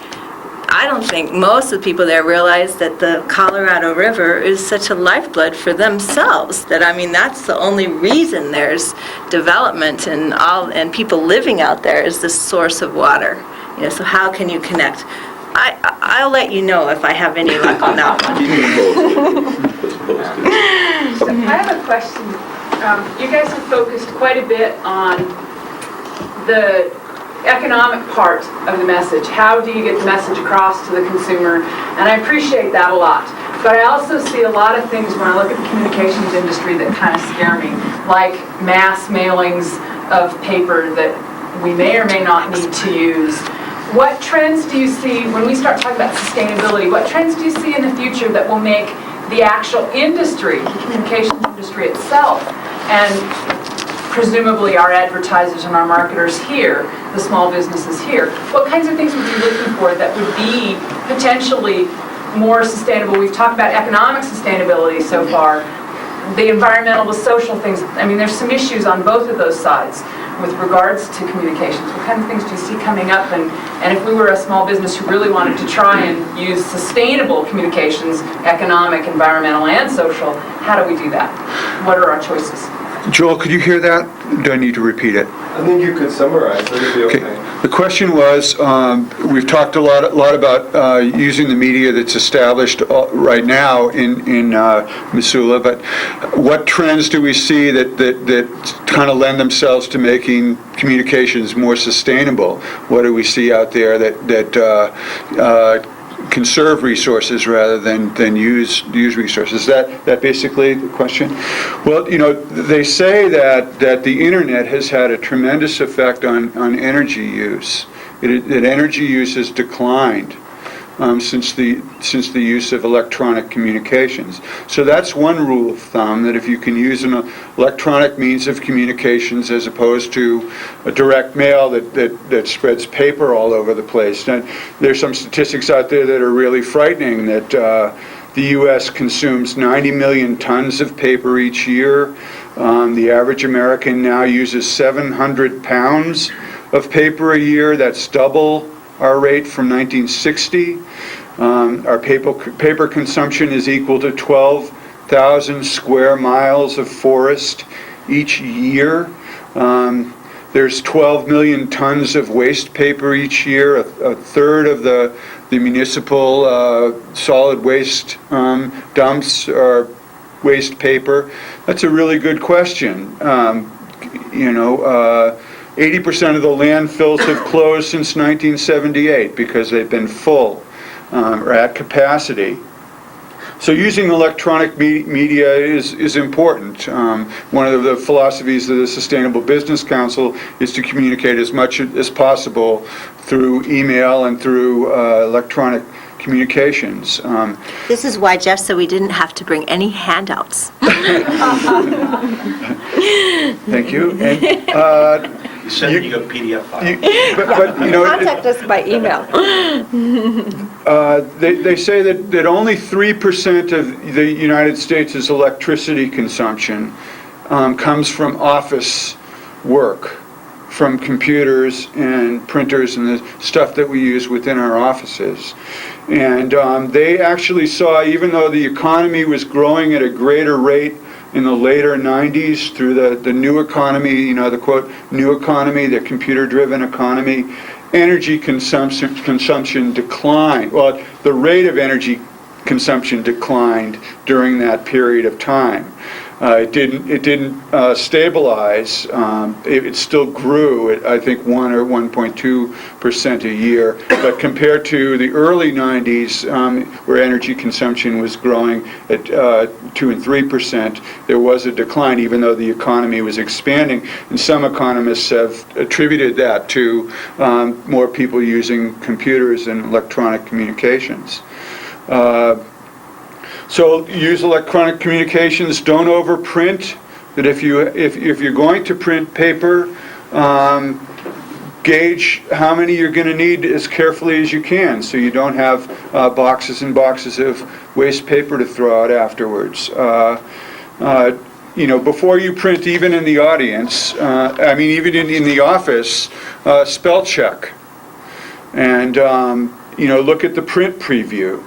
don't think most of the people there realize that the Colorado River is such a lifeblood for themselves, that, that's the only reason there's development and people living out there, is the source of water. So how can you connect? I'll let you know if I have any luck on that one. I have a question. You guys have focused quite a bit on the economic part of the message. How do you get the message across to the consumer? And I appreciate that a lot. But I also see a lot of things when I look at the communications industry that kind of scare me, like mass mailings of paper that we may or may not need to use. What trends do you see when we start talking about sustainability? What trends do you see in the future that will make the actual industry, the communications industry itself, and presumably our advertisers and our marketers here, the small businesses here, what kinds of things would you be looking for that would be potentially more sustainable? We've talked about economic sustainability so far, the environmental, the social things. I mean, there's some issues on both of those sides with regards to communications. What kind of things do you see coming up? And if we were a small business who really wanted to try and use sustainable communications, economic, environmental, and social, how do we do that? What are our choices? Joel, could you hear that? Do I need to repeat it? I think you could summarize, it'd be okay. The question was, we've talked a lot about using the media that's established right now in Missoula, but what trends do we see that kind of lend themselves to making communications more sustainable? What do we see out there that conserve resources rather than use resources? Is that basically the question? Well, they say that the internet has had a tremendous effect on energy use. That energy use has declined since the use of electronic communications. So that's one rule of thumb, that if you can use an electronic means of communications as opposed to a direct mail that spreads paper all over the place. Now, there's some statistics out there that are really frightening, that the U.S. consumes 90 million tons of paper each year. The average American now uses 700 pounds of paper a year. That's double our rate from 1960. Our paper consumption is equal to 12,000 square miles of forest each year. There's 12 million tons of waste paper each year. A third of the municipal solid waste dumps are waste paper. That's a really good question. 80% of the landfills have closed since 1978 because they've been full or at capacity. So using electronic media is important. One of the philosophies of the Sustainable Business Council is to communicate as much as possible through email and through electronic communications. This is why Jeff said we didn't have to bring any handouts. Thank you. And, You send you a PDF file. Contact us by email. They say that only 3% of the United States' electricity consumption comes from office work, from computers and printers and the stuff that we use within our offices. And they actually saw, even though the economy was growing at a greater rate in the later 90s through the new economy, the quote, new economy, the computer-driven economy, energy consumption declined. Well, the rate of energy consumption declined during that period of time. It didn't stabilize. It still grew at, I think, 1 or 1.2% a year. But compared to the early 90s, where energy consumption was growing at 2 and 3%, there was a decline, even though the economy was expanding. And some economists have attributed that to more people using computers and electronic communications. So use electronic communications. Don't overprint. That if you're going to print paper, gauge how many you're going to need as carefully as you can, so you don't have boxes and boxes of waste paper to throw out afterwards. Before you print, even in the audience, even in the office, spell check, and look at the print preview,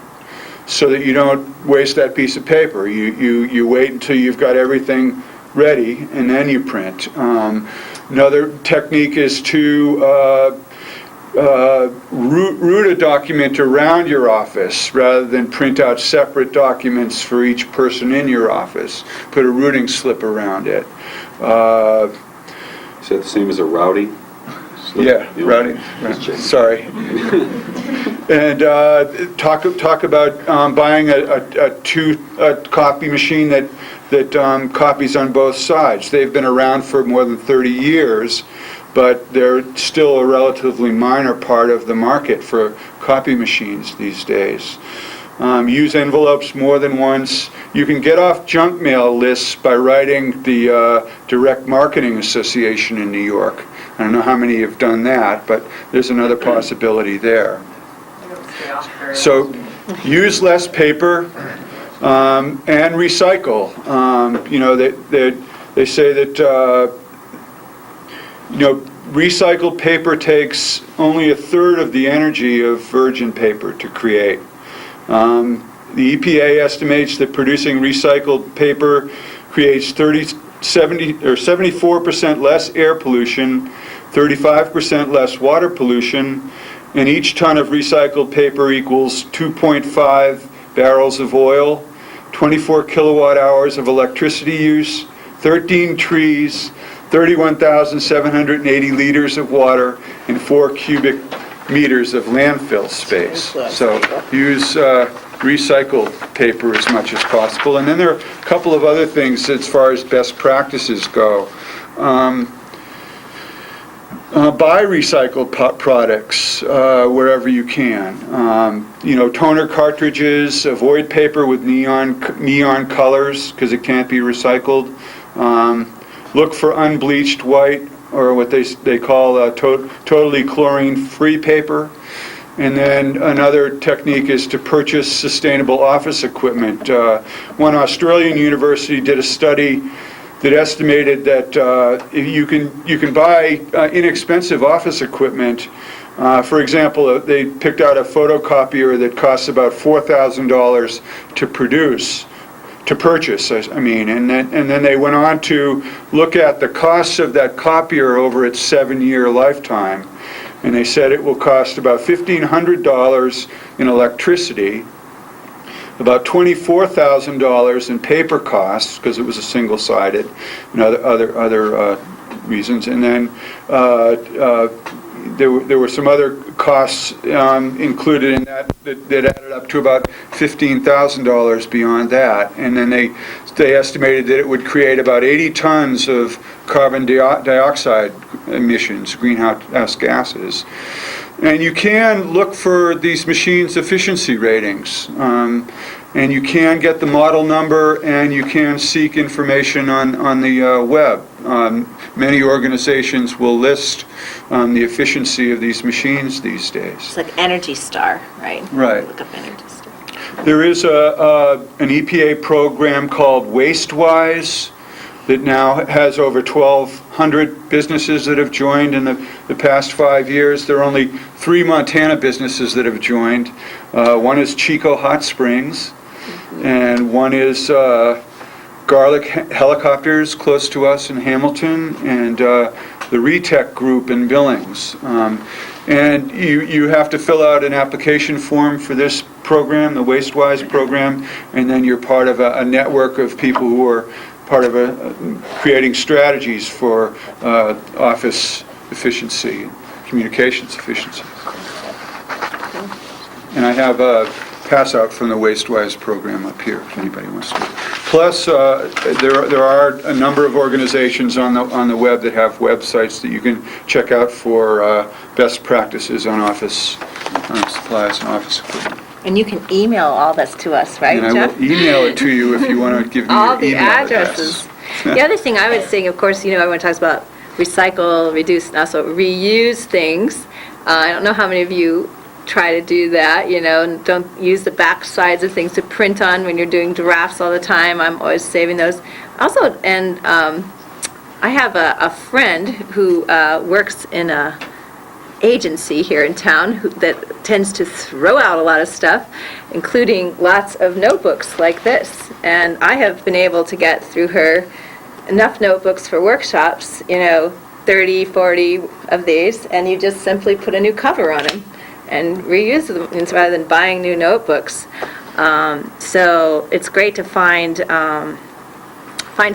so that you don't waste that piece of paper. You wait until you've got everything ready, and then you print. Another technique is to route a document around your office rather than print out separate documents for each person in your office. Put a routing slip around it. Is that the same as a routing? Yeah, routing. Sorry. And talk about buying a copy machine that copies on both sides. They've been around for more than 30 years, but they're still a relatively minor part of the market for copy machines these days. use envelopes more than once. You can get off junk mail lists by writing the Direct Marketing Association in New York. I don't know how many have done that, but there's another possibility there. So use less paper and recycle. They say that recycled paper takes only a third of the energy of virgin paper to create. The EPA estimates that producing recycled paper creates 74% less air pollution, 35% less water pollution, and each ton of recycled paper equals 2.5 barrels of oil, 24 kilowatt hours of electricity use, 13 trees, 31,780 liters of water, and 4 cubic meters of landfill space. So use recycled paper as much as possible. And then there are a couple of other things as far as best practices go. Buy recycled products wherever you can. Toner cartridges, avoid paper with neon colors because it can't be recycled. Look for unbleached white, or what they call totally chlorine-free paper. And then another technique is to purchase sustainable office equipment. One Australian university did a study that estimated that you can buy inexpensive office equipment. For example, they picked out a photocopier that costs about $4,000 to purchase, and then they went on to look at the costs of that copier over its 7-year lifetime. And they said it will cost about $1,500 in electricity, about $24,000 in paper costs, because it was a single-sided, and other reasons. And then there were some other costs included in that added up to about $15,000 beyond that. And then they estimated that it would create about 80 tons of carbon dioxide emissions, greenhouse gases. And you can look for these machines' efficiency ratings. And you can get the model number, and you can seek information on the web. Many organizations will list the efficiency of these machines these days. It's like Energy Star, right? Right. Look up Energy Star. There is an EPA program called WasteWise that now has over 1,200 businesses that have joined in the past 5 years. There are only 3 Montana businesses that have joined. One is Chico Hot Springs, and one is Garlic Helicopters close to us in Hamilton, and the Retech Group in Billings. And you have to fill out an application form for this program, the WasteWise program, and then you're part of a network of people who are part of creating strategies for office efficiency, communications efficiency. And I have a pass out from the WasteWise program up here if anybody wants to. Plus, there are a number of organizations on the web that have websites that you can check out for best practices on office supplies and office equipment. And you can email all this to us, right, And Jeff? I will email it to you if you want to give me All your the email addresses. The other thing I would say, of course, everyone talks about recycle, reduce, and also reuse things. I don't know how many of you try to do that, and don't use the back sides of things to print on when you're doing drafts all the time. I'm always saving those. Also, and I have a friend who works in a agency here in town that tends to throw out a lot of stuff, including lots of notebooks like this. And I have been able to get through her enough notebooks for workshops, 30, 40 of these, and you just simply put a new cover on them and reuse them rather than buying new notebooks. So it's great to find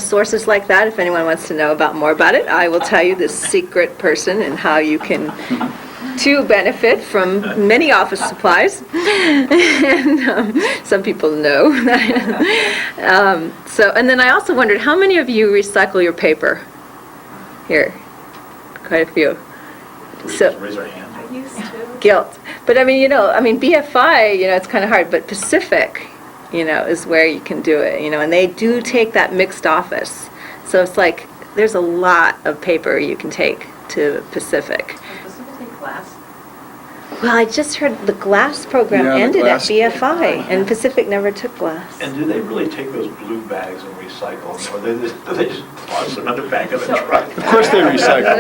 sources like that. If anyone wants to know more about it, I will tell you the secret person and how you can to benefit from many office supplies. And some people know. And then I also wondered, how many of you recycle your paper? Here, quite a few. So Raise our hand. guilt. But I mean, BFI, it's kind of hard, but Pacific, is where you can do it, and they do take that mixed office. So it's like, there's a lot of paper you can take to Pacific. Well, I just heard the glass program Yeah, the ended glass- at BFI, and Pacific never took glass. And do they really take those blue bags and recycle them, or do they just toss another bag in the truck? Of course they recycle.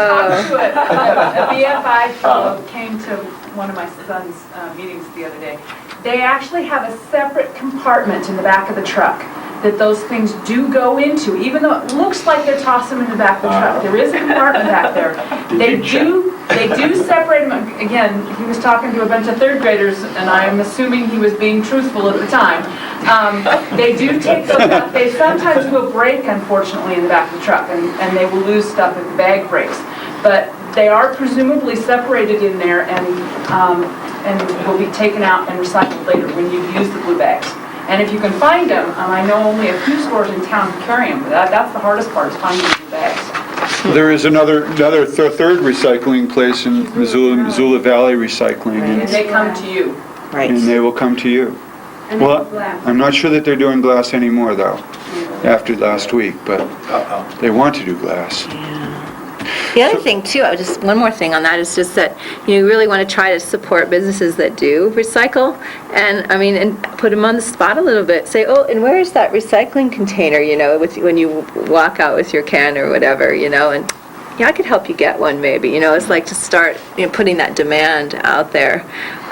Talked to a BFI fellow came to one of my son's meetings the other day. They actually have a separate compartment in the back of the truck that those things do go into, even though it looks like they're tossing them in the back of the truck. There is a compartment back there. They do separate them. Again, he was talking to a bunch of third graders, and I'm assuming he was being truthful at the time. They do take those out. They sometimes will break, unfortunately, in the back of the truck, and they will lose stuff if the bag breaks. But they are presumably separated in there and will be taken out and recycled later when you've used the blue bags. And if you can find them, I know only a few stores in town carry them, but that's the hardest part, is finding the blue bags. There is another third recycling place in Missoula Valley Recycling, And they come to you. Right. and they will come to you. Well, I'm not sure that they're doing glass anymore, though, after last week, but they want to do glass. The other thing too, one more thing on that is just that you really want to try to support businesses that do recycle, and put them on the spot a little bit. Say, oh, and where is that recycling container? When you walk out with your can or whatever, and I could help you get one maybe. It's like to start putting that demand out there.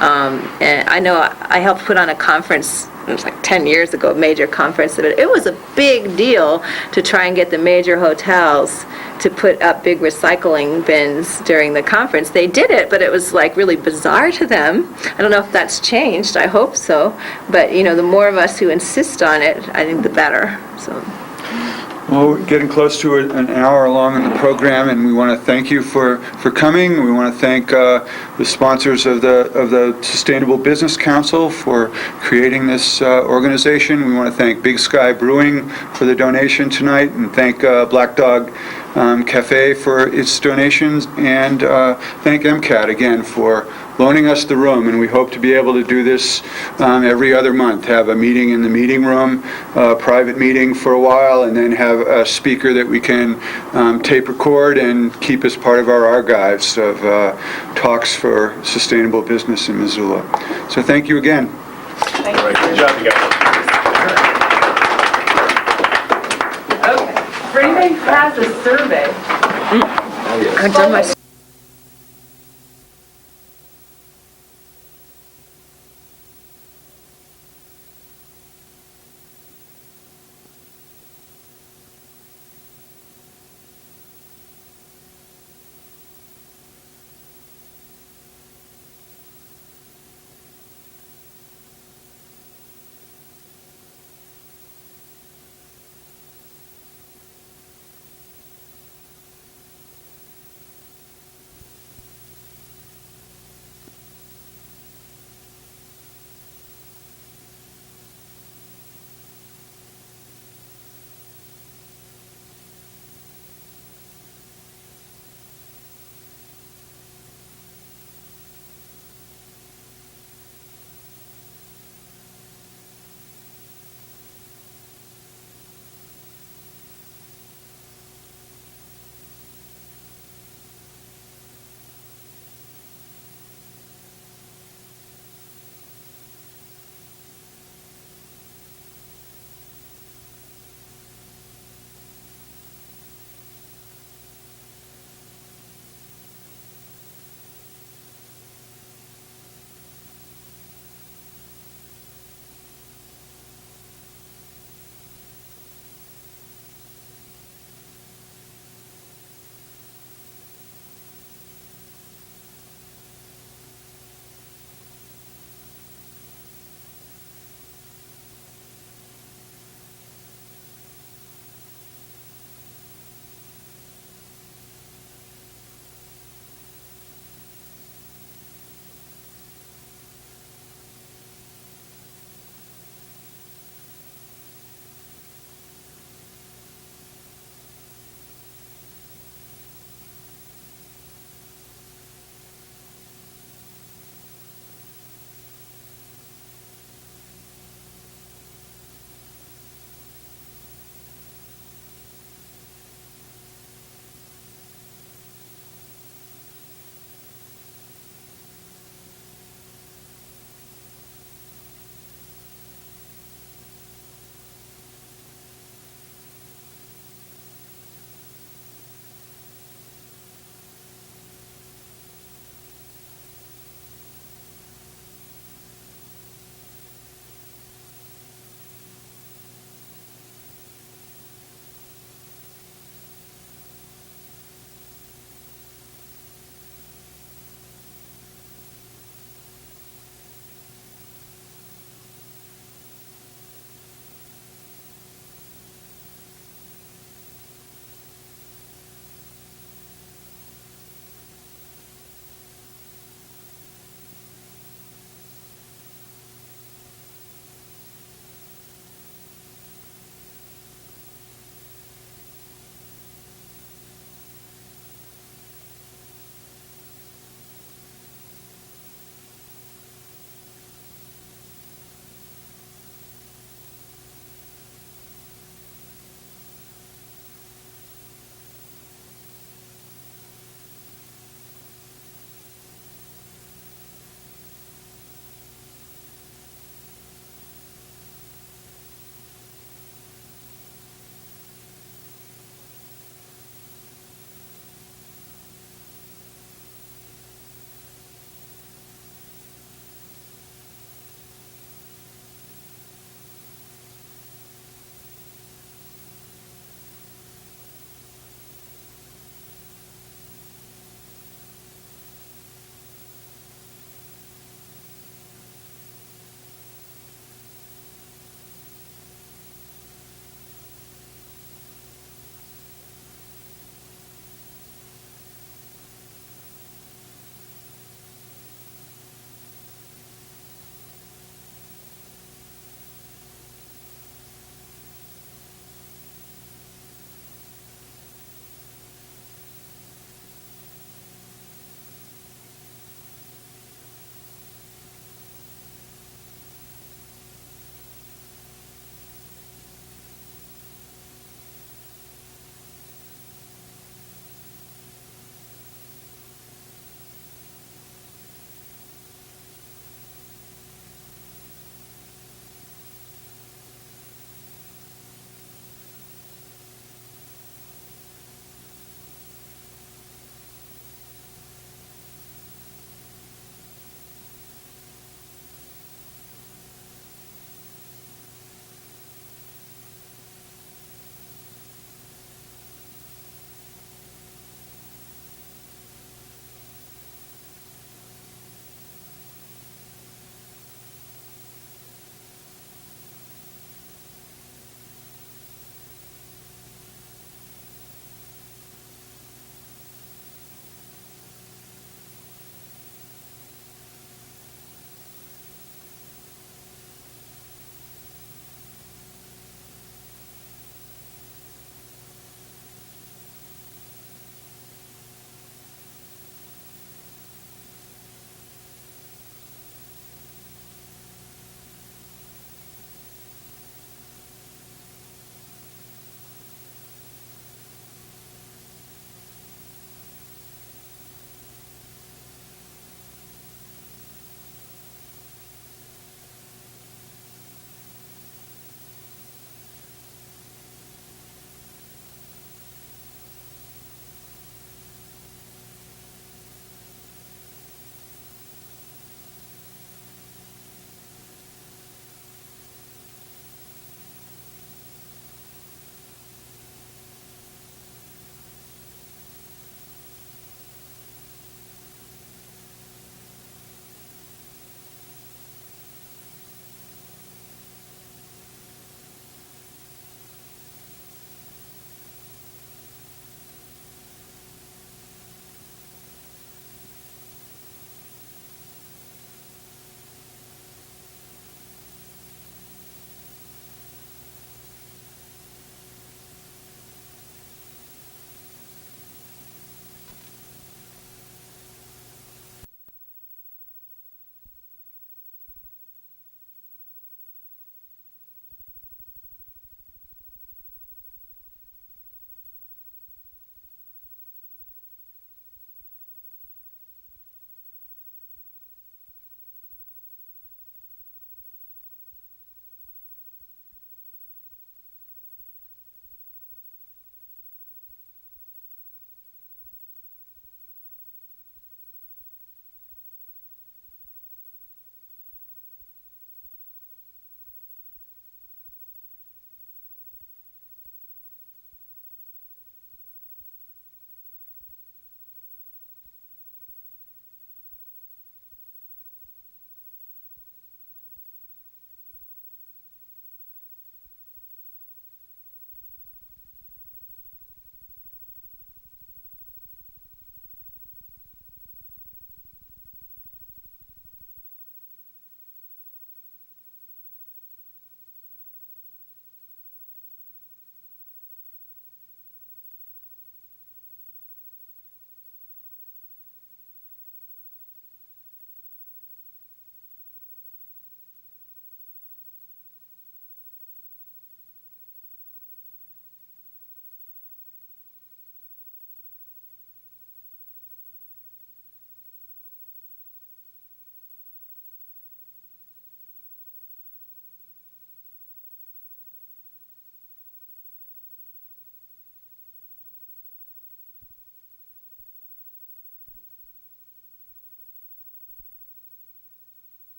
And I know I helped put on a conference. It was like 10 years ago, a major conference. It was a big deal to try and get the major hotels to put up big recycling bins during the conference. They did it, but it was like really bizarre to them. I don't know if that's changed. I hope so. But, the more of us who insist on it, I think the better. So. Well, we're getting close to an hour along in the program, and we want to thank you for coming. We want to thank the sponsors of the Sustainable Business Council for creating this organization. We want to thank Big Sky Brewing for the donation tonight, and thank Black Dog Cafe for its donations, and thank MCAT again for loaning us the room, and we hope to be able to do this every other month, have a meeting in the meeting room, a private meeting for a while, and then have a speaker that we can tape record and keep as part of our archives of talks for sustainable business in Missoula. So thank you again. Thank you. Good job, you guys. Okay. For anybody who has a survey, I've done my